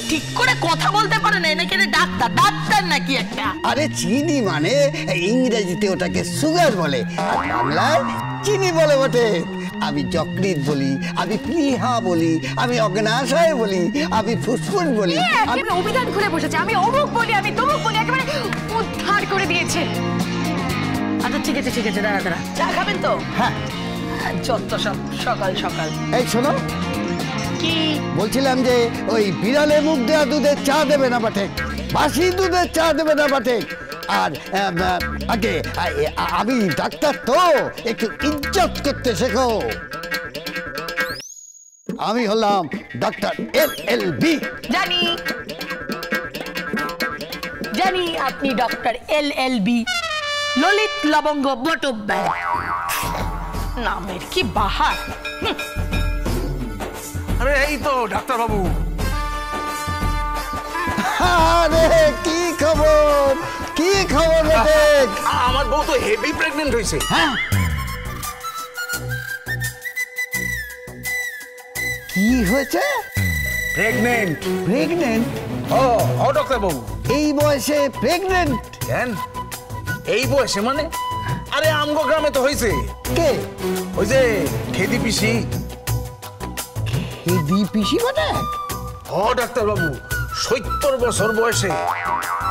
ঠিক করে কথা বলতে পারে না, নাকি ডাক্তার ডাক্তার নাকি একটা? আরে চিনি মানে ইংরেজিতে ওটাকে সুগার বলে, আর বাংলায় চিনি বলে বটে। আমি যকৃৎ বলি, আমি প্লীহা বলি, আমি অগ্নাশয় বলি, আমি ফুসফুস বলি। অভিধান খুলে বসেছে, আমি অমুক বলি, আমি তমুক বলি, একেবারে উদ্ধার করে দিয়েছে। আচ্ছা ঠিক আছে ঠিক আছে, দাঁড়া দাঁড়া, চা খাবেন তো? হ্যাঁ। যত সব সকাল সকাল। এই শোনো, কি বলছিলাম যে ওই বিড়ালে মুখ দেওয়া দুধের চা দেবে না বটে, বাসি দুধের চা দেবে না বটে। আর আগে আমি ডাক্তার তো, একটু ইজ্জত করতে শেখো। আমি হলাম ডক্টর LLB। জানি জানি আপনি ডক্টর LLB, ললিত লবঙ্গ বটব্যয়। নামের কি বাহার। আরে এই তো ডাক্তার বাবু। আরে কি খবর, কি খবর বেটে? আমার বউ তো হেভি প্রেগন্যান্ট হয়েছে। হ্যাঁ, কি হয়েছে? প্রেগন্যান্ট। প্রেগনেন্ট? ও ডাক্তার বাবু, এই বয়সে প্রেগনেন্ট? কেন এই বয়সে মানে? আরে আমগো গ্রামে তো হয়েছে। কে? ওই যে খেদি পিসি। খেদি পিসি বটে? ডাক্তার বাবু 70 বছর বয়সে।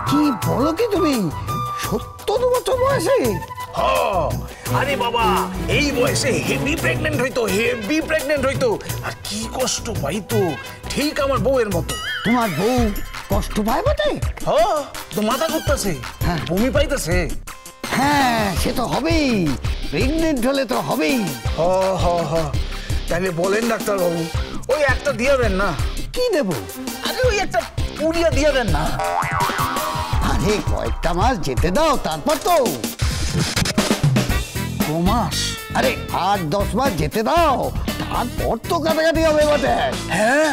কি বলো কি তুমি, 70 বছর বয়সে? আরে বাবা, এই বয়সে হেভি প্রেগন্যান্ট হইতো, হেভি প্রেগন্যান্ট হইতো, আর কি কষ্ট পাইতো, ঠিক আমার বউয়ের মতো। তোমার বউ কষ্ট পায় বটে? তো মাথা ঘুরতেছে, হ্যাঁ। বমি পাইতেছে। হ্যাঁ, সে তো হবেই, প্রেগনেন্ট হলে তো হবেই। তাহলে বলেন ডাক্তার বাবু, ওই একটা দিয়াবেন না? কি দেব? আরে ওই একটা পুরিয়া দিয়াবেন না? আরে কয়েকটা মাস যেতে দাও, তারপর তো। মাস? আরে 8-10 মাস যেতে দাও, তারপর তো কাটাকাটি হবে বটে। হ্যাঁ,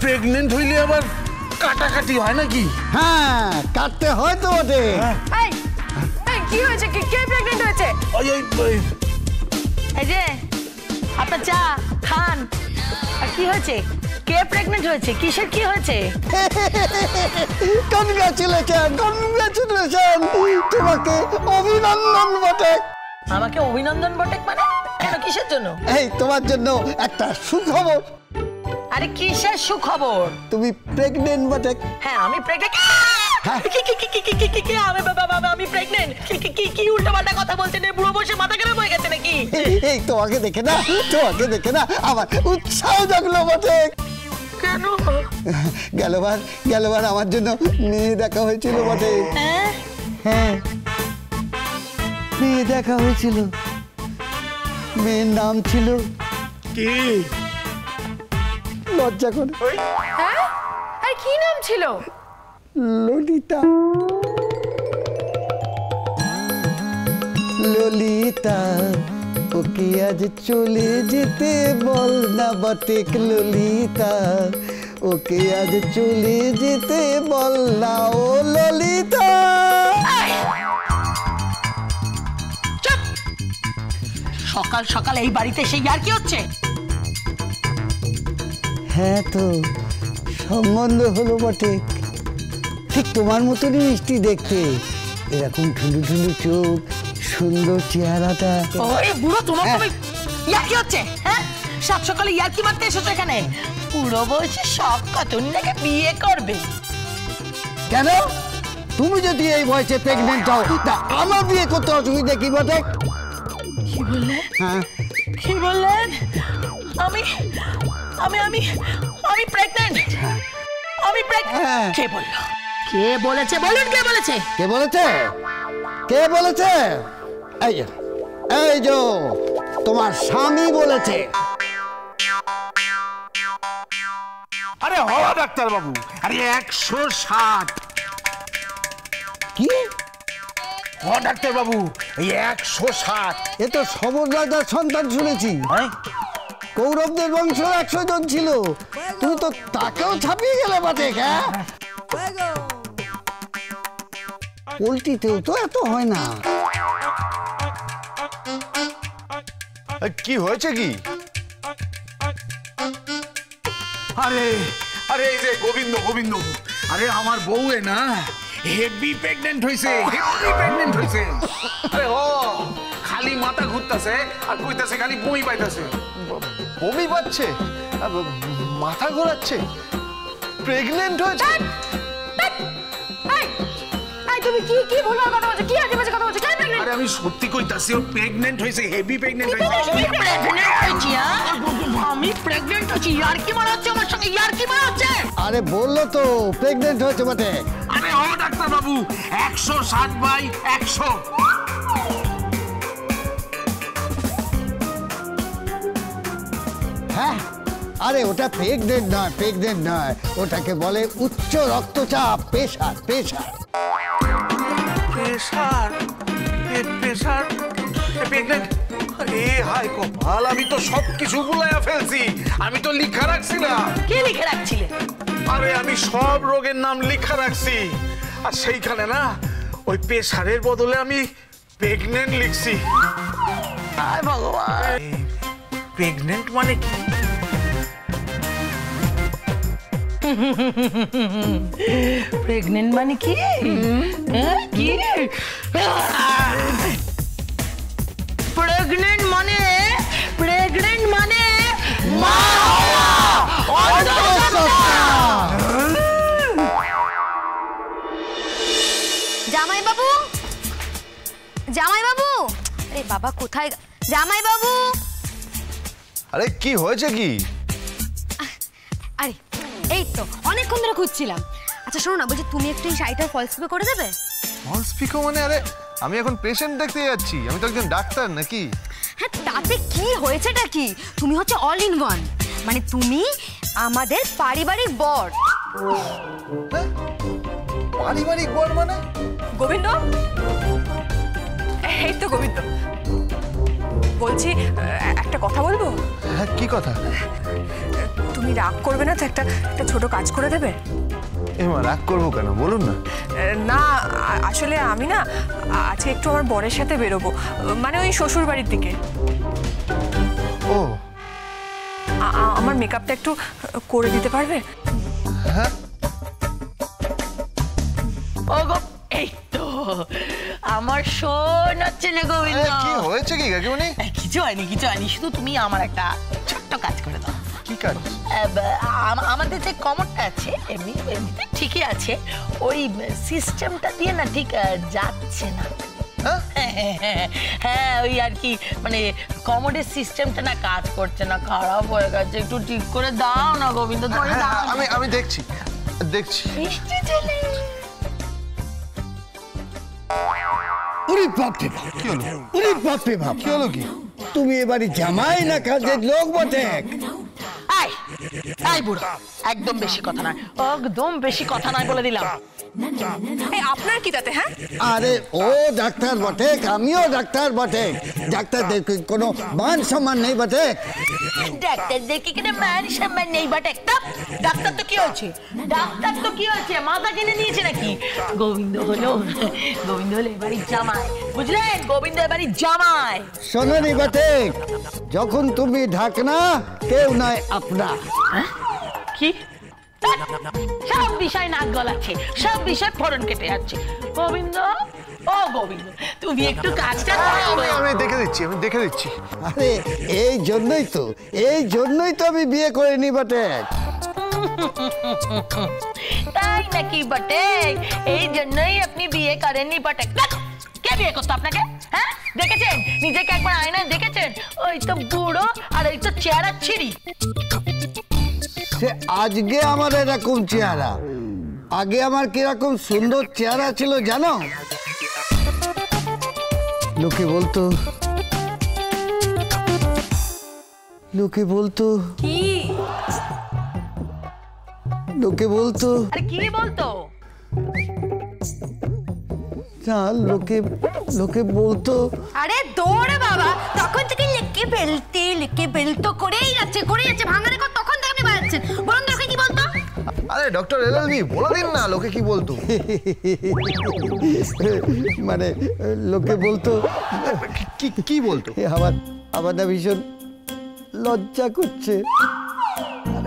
প্রেগনেন্ট হইলে আবার কাটাকাটি হয় নাকি? হ্যাঁ, কাটতে হয় তো বটে। কি হয়েছে? কে প্রেগনেন্ট হয়েছে? এই যে আপনার চা খান। আর কি হয়েছে? কে প্রেগনেন্ট হয়েছে? কিসের কি হয়েছে? কনগ্রাচুলেশন, কনগ্রাচুলেশন, তোমাকে অভিনন্দন বটে। আমাকে অভিনন্দন বটে মানে? কেন, কিসের জন্য? এই তোমার জন্য একটা সুখবর। আরে কিসের সুখবর? তুমি প্রেগনেন্ট বটে। হ্যাঁ আমি প্রেগনেন্ট। আমি প্রেগনেন্ট? কি উল্টাপাল্টা কথা বলছেন? বুড়ো বসে মাথা খারাপ হয়ে গেছে নাকি? এই তোমাকে দেখে না আমার উৎসাহ জাগলো বটে। কেন? গেলবার আমার জন্য মেয়ে দেখা হয়েছিল বটে। হ্যাঁ, মেয়ে দেখা হয়েছিল, মেয়ের নাম ছিল কি? লজ্জা করে। হ্যাঁ, আর কি নাম ছিল? ললিতা। ললিতা, ওকে আজ চলে যেতে বল না বটে। ললিতা, ওকে আজ চলে যেতে বল না ও ললিতা। সকাল সকাল এই বাড়িতে সেই আর কি হচ্ছে? হ্যাঁ তো, সম্বন্ধ হলো বটে, ঠিক তোমার মতনই মিষ্টি দেখতে, এরকম ঠুলু ঠুলু চোখ, সুন্দর চেহারাটা। ওই বুড়ো, তোমার ইয়ার কি হচ্ছে? হ্যাঁ, সাত সকালে ইয়ার কি মারতে এসেছো এখানে? বুড়ো বয়সে শখ কত, নাকি বিয়ে করবে? কেন? তুমি যদি এই বয়সে প্রেগনেন্ট হও, তা আমার বিয়ে করতে অসুবিধা কি বটে? কি বললেন? হ্যাঁ, কি বললেন? আমি আমি আমি আমি প্রেগনেন্ট। আমি প্রেগনেন্ট। কে বললো? কে বলেছে? বলুন, কে বলেছে? কে বলেছে? কে বলেছে? এই যে তোমার স্বামী বলেছে। আরে ডাক্তার বাবু, আরে 160। কি? ডাক্তার বাবু, এই 160। এ তো সবর রাজার সন্তান শুনেছি। কৌরবদের বংশ 100 জন ছিল, তুমি তো তাকেও ছাপিয়ে গেলে বটে। হ্যাঁ, পোল্ট্রিতেও তো এত হয় না। কি হয়েছে কি? আরে আরে এই যে গোবিন্দ গোবিন্দ, আরে আমার বউয়ে না হেভি প্রেগনেন্ট হইছে, হেভি প্রেগনেন্ট হইছে। আরে ও খালি মাথা ঘুরতাছে আর কইতাছে খালি বমি পাইতাছে। বমি পাচ্ছে, মাথা ঘোরাচ্ছে, প্রেগনেন্ট হয়েছে। তুমি কি কি ভুলভাল কথা বলছো? কি আজেবাজে কথা বলছো? কে প্রেগন্যান্ট? আরে আমি সত্যি কইতাছি ও প্রেগনেন্ট হইছে, হেভি প্রেগনেন্ট হইছে। আমি প্রেগনেন্ট হচ্ছি, ইয়ার কি মারাচ্ছে আমার সঙ্গে, ইয়ার কি মারাচ্ছে? আরে বললো তো প্রেগনেন্ট হয়েছে বটে। আরে ও ডাক্তার বাবু 160/100। হ্যাঁ, আরে ওটা প্রেগনেন্ট নয়, প্রেগনেন্ট নয়, ওটাকে বলে উচ্চ রক্তচাপ, pressure pressure. Pressure pressure pregnant? আরে হাই কপাল, আমি তো সবকিছু ভুলাইয়া ফেলছি, আমি তো লিখা রাখছি না। কি লিখে রাখছিলে? আরে আমি সব রোগের নাম লিখা রাখছি, আর সেইখানে না ওই প্রেশারের বদলে আমি প্রেগনেন্ট লিখছি। আয় ভগবান, প্রেগনেন্ট মানে কি? প্রেগনেন্ট মানে কি? কি প্রেগনেন্ট মানে? প্রেগনেন্ট মানে মা জামাই বাবু, জামাই বাবু, আরে বাবা কোথায় জামাই বাবু? আরে কি হয়েছে কি? আরে এই তো অনেকক্ষণ ধরে খুঁজছিলাম। আচ্ছা শোনো না, বলছি তুমি একটু এই শাড়িটা ফলস পে করে দেবে? ফলস পিকো মানে? আরে আমি এখন পেশেন্ট দেখতে যাচ্ছি, আমি তো একজন ডাক্তার নাকি। হ্যাঁ তাতে কি হয়েছেটা কি, তুমি হচ্ছে অল ইন ওয়ান, মানে তুমি আমাদের পারিবারিক বর। পারিবারিক বর মানে? গোবিন্দ, এই তো গোবিন্দ বলছি, একটা কথা বলবো? হ্যাঁ কি কথা? তুমি রাগ করবে না তো? একটা ছোট কাজ করে দেবে? এমা রাগ করবো কেন, বলুন না। না আসলে আমি না আজকে একটু আমার বরের সাথে বেরোবো, মানে ওই শ্বশুর বাড়ির দিকে। ও আমার মেকআপটা একটু করে দিতে পারবে? হ্যাঁ। ওগো এই তো আমার শোন হচ্ছে না গোবিন্দ। কি হয়েছে কি কাকিমণি? কিছু হয়নি, কিছু হয়নি, শুধু তুমি আমার একটা ছোট্ট কাজ করে দাও। কি কাজ? আমাদের যে কমরটা আছে এমনিতে ঠিকই আছে, ওই সিস্টেমটা দিয়ে না ঠিক যাচ্ছে না। হ্যাঁ ওই আর কি, মানে কমোডের সিস্টেমটা না কাজ করছে না, খারাপ হয়ে গেছে, একটু ঠিক করে দাও না গোবিন্দ। আমি দেখছি দেখছি। মিষ্টি ছেলে। উরি বাপরে বাপ, কি হলো? উরি বাপরে বাপ, কি হলো কি? তুমি এবারে জামাই না কাজের লোক বটে। আয় আয় বুড়ো, একদম বেশি কথা নয়, একদম বেশি কথা নয় বলে দিলাম। এই আপনার কি তাতে? হ্যাঁ আরে ও ডাক্তার বটে, আমিও ডাক্তার বটে, ডাক্তারদের কোনো মান সম্মান নেই বটে। ডাক্তারদের কি কোনো মান সম্মান নেই বটে? ডাক্তার তো কি হয়েছে, ডাক্তার তো কি হয়েছে, মাথা কিনে নিয়েছে নাকি? গোবিন্দ হলো এবারই জামাই, বুঝলেন? গোবিন্দ এবারই জামাই। শোনি বটে, যখন তুমি ঢাকনা কেউ নয় আপনা। কি সব বিষয় নাক গলাচ্ছে, সব বিষয় ফোড়ন কেটে যাচ্ছে। গোবিন্দ, ও গোবিন্দ, তুমি একটু কাজটা আমি দেখে দিচ্ছি। আরে এই জন্যই তো আমি বিয়ে করিনি বটে। তাই নাকি বটে? এই জন্যই আপনি বিয়ে করেননি বটে? কে বিয়ে করতো আপনাকে? হ্যাঁ দেখেছেন নিজেকে একবার আয়নায় দেখেছেন? ওই তো বুড়ো আর ওই তো চেহারা ছিঁড়ি। সে আজকে আমার এরকম চেহারা, আগে আমার কিরকম সুন্দর চেহারা ছিল জানো? লোকে বলতো কি? লোকে বলতো আরে কি বলতো? না, লোকে বলতো আরে দৌড়ে বাবা, তখন থেকে লিখে বেলতো করেই যাচ্ছে ভাঙা রেকর্ড, তখন থেকে আপনি বাজাচ্ছেন। বলুন লোকে কি বলতো? আরে ডক্টর এলএলবি বলে দিন না লোকে কি বলতো। মানে লোকে বলতো কি বলতো? আমার না ভীষণ লজ্জা করছে।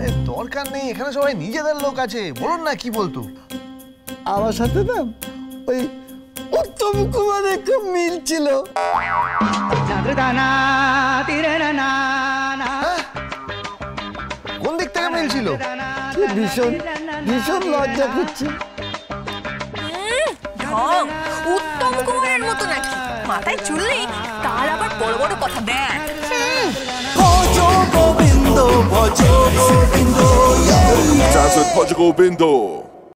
আরে দরকার নেই, এখানে সবাই নিজেদের লোক আছে, বলুন না কি বলতো। আমার সাথে না ওই উত্তম কুমারের খুব মিল ছিল। কোন দিক থেকে মিল ছিল? ভীষণ ভীষণ লজ্জা করছে। ঢং উত্তম কুমারের মতো নাকি? মাথায় চুল নেই, তার আবার বড় বড় কথা দেয়। ভজো গোবিন্দ ভজো গোবিন্দ।